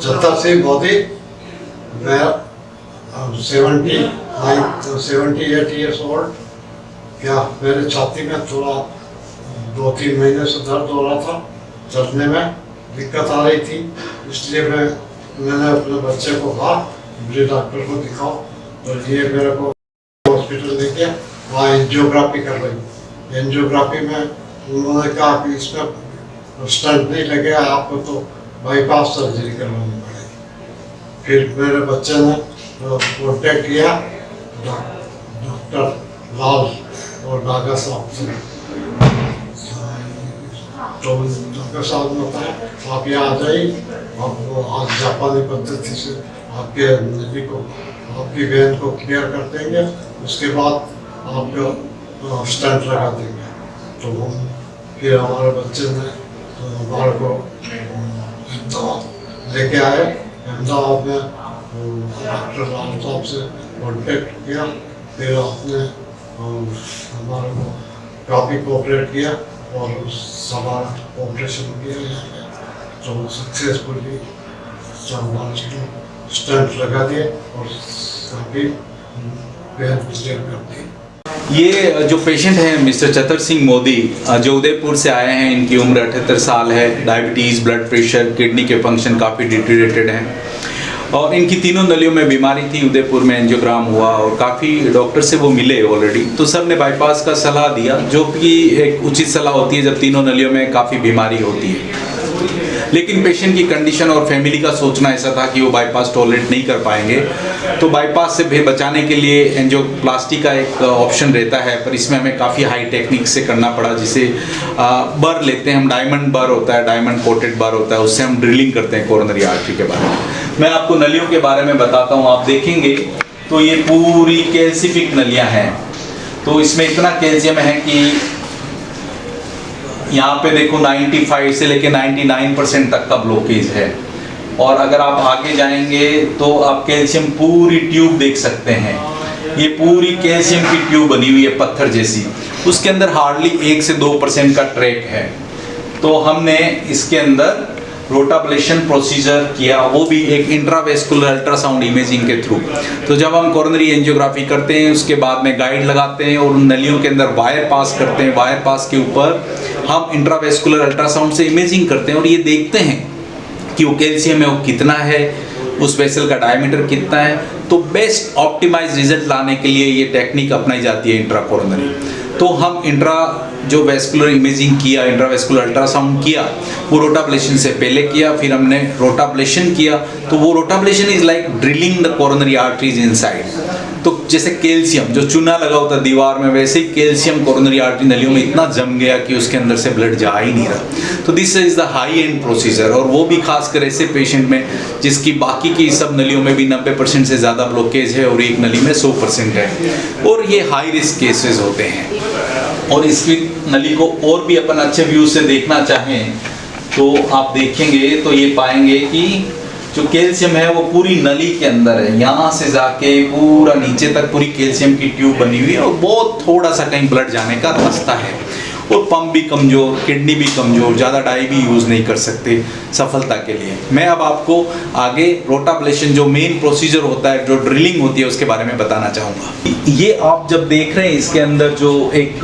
चतर सिंह मोदी। मैं 78 years old. क्या मेरे छाती में थोड़ा 2-3 महीने से दर्द हो रहा था, चलने में दिक्कत आ रही थी, इसलिए मैंने अपने बच्चे को कहा मुझे डॉक्टर को दिखाओ। तो ये मेरे को हॉस्पिटल लेके वहाँ एंजियोग्राफी कर रही। एंजियोग्राफी में उन्होंने कहा कि इसमें स्टंट नहीं लगेगा, आपको तो बाईपास सर्जरी करवानी पड़ेगी। फिर मेरे बच्चे ने कॉन्टेक्ट किया डॉक्टर लाल और नागा साहब से। तो डॉक्टर साहब ने बताया आप यहाँ आ जाइए, आपको आज जापानी पद्धति से आपके नली को, आपकी वेन को क्लियर कर देंगे, उसके बाद आपको स्टंट लगा देंगे। तो फिर हमारे बच्चे ने हमारे को अहमदाबाद लेके आए। अहमदाबाद में डॉक्टर लाल साहब से कॉन्टेक्ट किया, फिर आपने हमारे को काफ़ी कोऑपरेट किया और हमारा ऑपरेशन किया यहाँ पे। तो सक्सेसफुली स्टंट लगा दिए और काफ़ी वेन क्लियर कर दी। ये जो पेशेंट हैं मिस्टर चतर सिंह मोदी, जो उदयपुर से आए हैं, इनकी उम्र 78 साल है। डायबिटीज़, ब्लड प्रेशर, किडनी के फंक्शन काफ़ी डिटेरियोरेटेड हैं और इनकी तीनों नलियों में बीमारी थी। उदयपुर में एंजियोग्राम हुआ और काफ़ी डॉक्टर से वो मिले ऑलरेडी, तो सब ने बाईपास का सलाह दिया, जो कि एक उचित सलाह होती है जब तीनों नलियों में काफ़ी बीमारी होती है। लेकिन पेशेंट की कंडीशन और फैमिली का सोचना ऐसा था कि वो बाईपास टॉलरेट नहीं कर पाएंगे, तो बाईपास से बचाने के लिए एंजियोप्लास्टी का एक ऑप्शन रहता है, पर इसमें हमें काफ़ी हाई टेक्निक से करना पड़ा, जिसे बर लेते हैं हम, डायमंड बर होता है, डायमंड कोटेड बर होता है, उससे हम ड्रिलिंग करते हैं कोरोनरी आर्टरी के बारे में। मैं आपको नलियों के बारे में बताता हूँ। आप देखेंगे तो ये पूरी कैल्सिफिक नलियाँ हैं, तो इसमें इतना कैल्शियम है कि यहाँ पे देखो 95 से लेके 99% तक का ब्लॉकेज है। और अगर आप आगे जाएंगे तो आप कैल्शियम पूरी ट्यूब देख सकते हैं। ये पूरी कैल्शियम की ट्यूब बनी हुई है पत्थर जैसी, उसके अंदर हार्डली 1 से 2% का ट्रैक है। तो हमने इसके अंदर रोटाब्लेशन प्रोसीजर किया, वो भी एक इंट्रावेस्कुलर अल्ट्रासाउंड इमेजिंग के थ्रू। तो जब हम कोरोनरी एंजियोग्राफी करते हैं, उसके बाद में गाइड लगाते हैं और उन नलियों के अंदर वायर पास करते हैं। वायर पास के ऊपर हम इंट्रावेस्कुलर अल्ट्रासाउंड से इमेजिंग करते हैं और ये देखते हैं कि वो कैल्शियम है वो कितना है, उस वेसल का डायमीटर कितना है। तो बेस्ट ऑप्टिमाइज रिजल्ट लाने के लिए ये टेक्निक अपनाई जाती है इंट्रा कोरोनरी। तो हम जो वेस्कुलर इमेजिंग किया, इंट्रावेस्कुलर अल्ट्रासाउंड किया, वो रोटाब्लेशन से पहले किया, फिर हमने रोटाब्लेशन किया। तो वो rotablation is like drilling the coronary arteries inside. तो जैसे कैल्शियम जो चूना लगा होता है दीवार में, वैसे ही कैल्शियम कोरोनरी आर्टरी नलियों में इतना जम गया कि उसके अंदर से ब्लड जा ही नहीं रहा। तो this is the high and procedure, और वो भी खासकर ऐसे पेशेंट में जिसकी बाकी की सब नलियों में भी 90% से ज़्यादा ब्लॉकेज है और एक नली में 100% है, और ये हाई रिस्क केसेस होते हैं। और इसकी नली को और भी अपन अच्छे व्यू से देखना चाहें तो आप देखेंगे तो ये पाएंगे कि जो कैल्शियम है वो पूरी नली के अंदर है, यहाँ से जाके पूरा नीचे तक पूरी कैल्शियम की ट्यूब बनी हुई है और बहुत थोड़ा सा कहीं ब्लड जाने का रास्ता है। और पंप भी कमज़ोर, किडनी भी कमज़ोर, ज़्यादा डाई भी यूज़ नहीं कर सकते सफलता के लिए। मैं अब आपको आगे रोटाब्लेशन जो मेन प्रोसीजर होता है, जो ड्रिलिंग होती है, उसके बारे में बताना चाहूँगा। ये आप जब देख रहे हैं इसके अंदर जो एक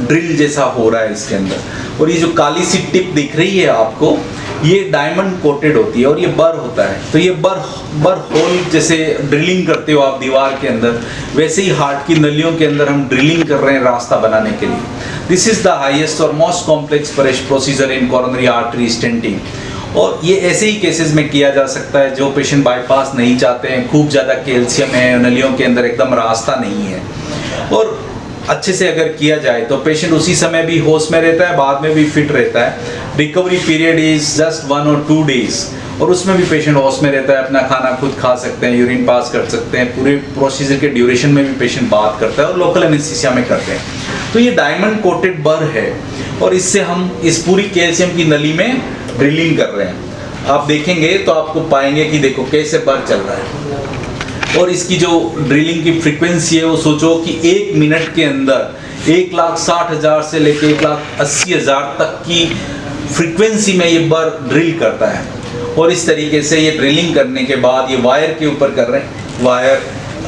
ड्रिल जैसा हो रहा है इसके अंदर, और ये जो काली सी टिप दिख रही है आपको, ये डायमंड कोटेड होती है और ये बर होता है। तो ये बर होल जैसे ड्रिलिंग करते हो आप दीवार के अंदर, वैसे ही हार्ट की नलियों के अंदर हम ड्रिलिंग कर रहे हैं रास्ता बनाने के लिए। दिस इज द हाईएस्ट और मोस्ट कॉम्प्लेक्स प्रोसीजर इन कोरोनरी आर्टरी स्टेंटिंग। और ये ऐसे ही केसेस में किया जा सकता है जो पेशेंट बाईपास नहीं चाहते हैं, खूब ज़्यादा कैल्शियम है, नलियों के अंदर एकदम रास्ता नहीं है, और अच्छे से अगर किया जाए तो पेशेंट उसी समय भी होश में रहता है, बाद में भी फिट रहता है। Recovery period is just 1 or 2 days, और उसमें भी पेशेंट होश में रहता है, अपना खाना खुद खा सकते हैं, यूरिन पास कर सकते हैं, पूरे प्रोसीजर के ड्यूरेशन में भी पेशेंट बात करता है और लोकल एनेस्थीसिया में करते हैं। तो ये डायमंड कोटेड बर है और इससे हम इस पूरी कैल्शियम की नली में ड्रिलिंग कर रहे हैं। आप देखेंगे तो आपको पाएंगे कि देखो कैसे बर चल रहा है, और इसकी जो ड्रिलिंग की फ्रीक्वेंसी है वो सोचो कि 1 मिनट के अंदर 1,60,000 से लेकर 1,80,000 तक की फ्रीक्वेंसी में ये बर ड्रिल करता है। और इस तरीके से ये ड्रिलिंग करने के बाद ये वायर के ऊपर कर रहे हैं। वायर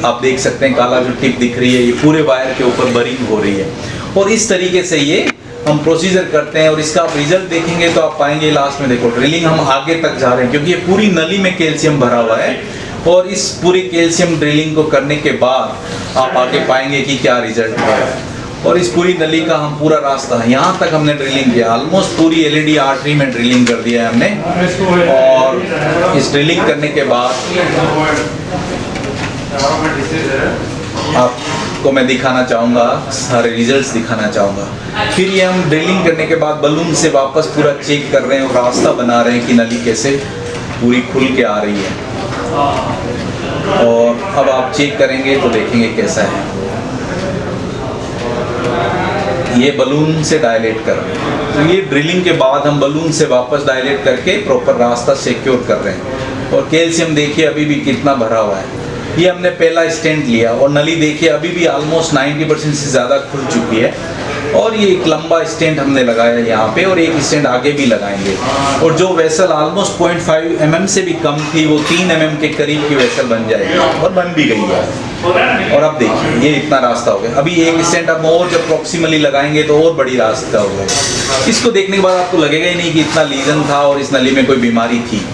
आप देख सकते हैं, काला जो टिप दिख रही है ये पूरे वायर के ऊपर बरिंग हो रही है। और इस तरीके से ये हम प्रोसीजर करते हैं और इसका आप रिजल्ट देखेंगे तो आप पाएंगे लास्ट में, देखो ड्रिलिंग हम आगे तक जा रहे हैं क्योंकि ये पूरी नली में कैल्शियम भरा हुआ है। और इस पूरी कैल्शियम ड्रिलिंग को करने के बाद आप आगे पाएंगे कि क्या रिजल्ट हुआ है। और इस पूरी नली का हम पूरा रास्ता यहाँ तक हमने ड्रिलिंग किया, ऑलमोस्ट पूरी एलईडी आर्टरी में ड्रिलिंग कर दिया है हमने। और इस ड्रिलिंग करने के बाद आपको मैं दिखाना चाहूँगा, सारे रिजल्ट्स दिखाना चाहूँगा। फिर ये हम ड्रिलिंग करने के बाद बलून से वापस पूरा चेक कर रहे हैं और रास्ता बना रहे हैं कि नली कैसे पूरी खुल के आ रही है। और अब आप चेक करेंगे तो देखेंगे कैसा है। ये बलून से डायलेट कर रहे हैं, तो ये ड्रिलिंग के बाद हम बलून से वापस डायलेट करके प्रॉपर रास्ता सिक्योर कर रहे हैं। और कैल्शियम देखिए अभी भी कितना भरा हुआ है। ये हमने पहला स्टेंट लिया और नली देखिए अभी भी ऑलमोस्ट 90% से ज़्यादा खुल चुकी है। और ये एक लंबा स्टेंट हमने लगाया यहाँ पे और एक स्टेंट आगे भी लगाएंगे। और जो वेसल ऑलमोस्ट 0.5 mm से भी कम थी वो 3 mm के करीब की वेसल बन जाएगी और बन भी गई है। और अब देखिए ये इतना रास्ता हो गया। अभी एक स्टेंट अब और जब प्रॉक्सिमली लगाएंगे तो और बड़ी रास्ता हो गया। इसको देखने के बाद आपको लगेगा ही नहीं कि इतना लीजन था और इस नली में कोई बीमारी थी।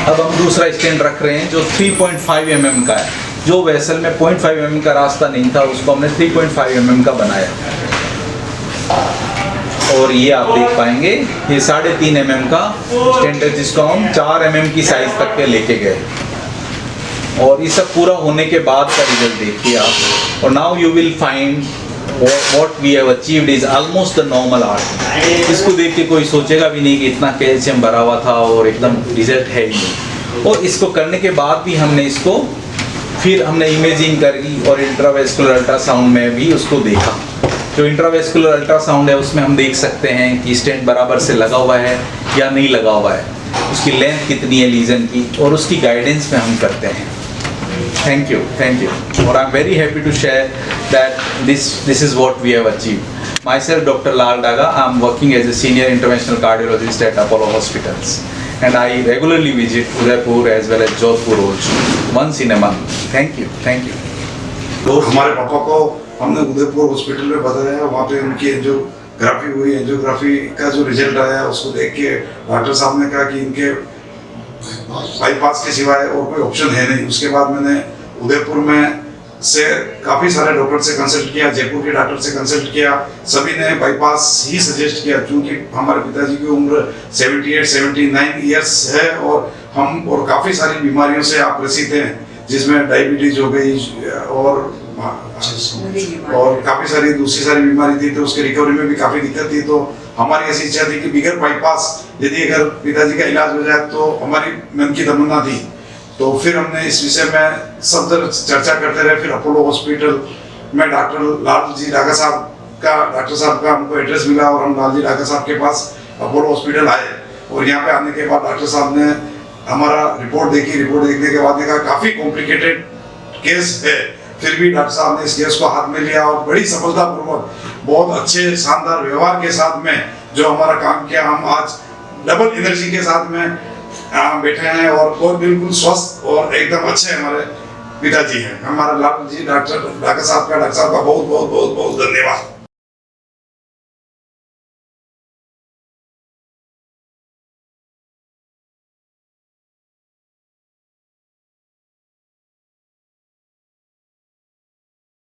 अब हम दूसरा स्टैंड रख रहे हैं जो 3.5 mm का है। जो वेसल में 0.5 mm का रास्ता नहीं था उसको हमने 3.5 mm का बनाया। और ये आप देख पाएंगे ये 3.5 mm का स्टैंड है जिसको हम 4 mm की साइज तक के लेके गए। और ये सब पूरा होने के बाद का रिजल्ट देखिए आप। और now you will find what we have achieved is almost the normal art। इसको देख के कोई सोचेगा भी नहीं कि इतना कैल्शियम भरा हुआ था और एकदम रिजल्ट है ही नहीं। और इसको करने के बाद भी हमने इसको फिर हमने इमेजिंग करी और इंट्रावेस्कुलर अल्ट्रासाउंड में भी उसको देखा। जो इंट्रावेस्कुलर अल्ट्रासाउंड है उसमें हम देख सकते हैं कि स्टेंट बराबर से लगा हुआ है या नहीं लगा हुआ है, उसकी लेंथ कितनी है लीजन की, और उसकी गाइडेंस में हम करते हैं। Thank you, thank you. Or I'm very happy to share that this is what we have achieved. Myself, Dr. Lal Daga, I'm working as a senior interventional cardiologist at Apollo Hospitals, and I regularly visit Udaipur as well as Jodhpur also, once in a month. Thank you, thank you. तो हमारे पापा को हमने Udaipur hospital में बताया, वहाँ पे उनकी एंजियोग्राफी हुई। एंजियोग्राफी का जो रिजल्ट आया उसको देख के डॉक्टर साहब ने कहा कि इनके बाईपास के सिवाय और कोई ऑप्शन है नहीं। उसके बाद मैंने उदयपुर में से काफ़ी सारे डॉक्टर से कंसल्ट किया, जयपुर के डॉक्टर से कंसल्ट किया, सभी ने बाईपास ही सजेस्ट किया क्योंकि हमारे पिताजी की उम्र 78-79 ईयर्स है और हम और काफ़ी सारी बीमारियों से आप ग्रसित हैं, जिसमें डायबिटीज हो गई और काफ़ी सारी दूसरी सारी बीमारी थी, तो उसके रिकवरी में भी काफ़ी दिक्कत थी। तो हमारी ऐसी इच्छा थी कि बिगर बाईपास यदि अगर पिताजी का इलाज हो जाए तो हमारी मन की तमन्ना थी। तो फिर हमने इस विषय में सब तरह चर्चा करते रहे। फिर अपोलो हॉस्पिटल में डॉक्टर लाल जी डागा साहब का हमको एड्रेस मिला और हम लाल जी डागा साहब के पास अपोलो हॉस्पिटल आए। और यहाँ पे आने के बाद डॉक्टर साहब ने हमारा रिपोर्ट देखी। रिपोर्ट देखने के बाद देखा काफ़ी कॉम्प्लिकेटेड केस है, फिर भी डॉक्टर साहब ने इस केस को हाथ में लिया और बड़ी सफलतापूर्वक बहुत अच्छे शानदार व्यवहार के साथ में जो हमारा काम किया, हम आज डबल एनर्जी के साथ में बैठे हैं और बिल्कुल स्वस्थ और एकदम अच्छे हमारे पिताजी हैं। हमारा लाल जी डॉक्टर साहब का बहुत बहुत बहुत बहुत धन्यवाद।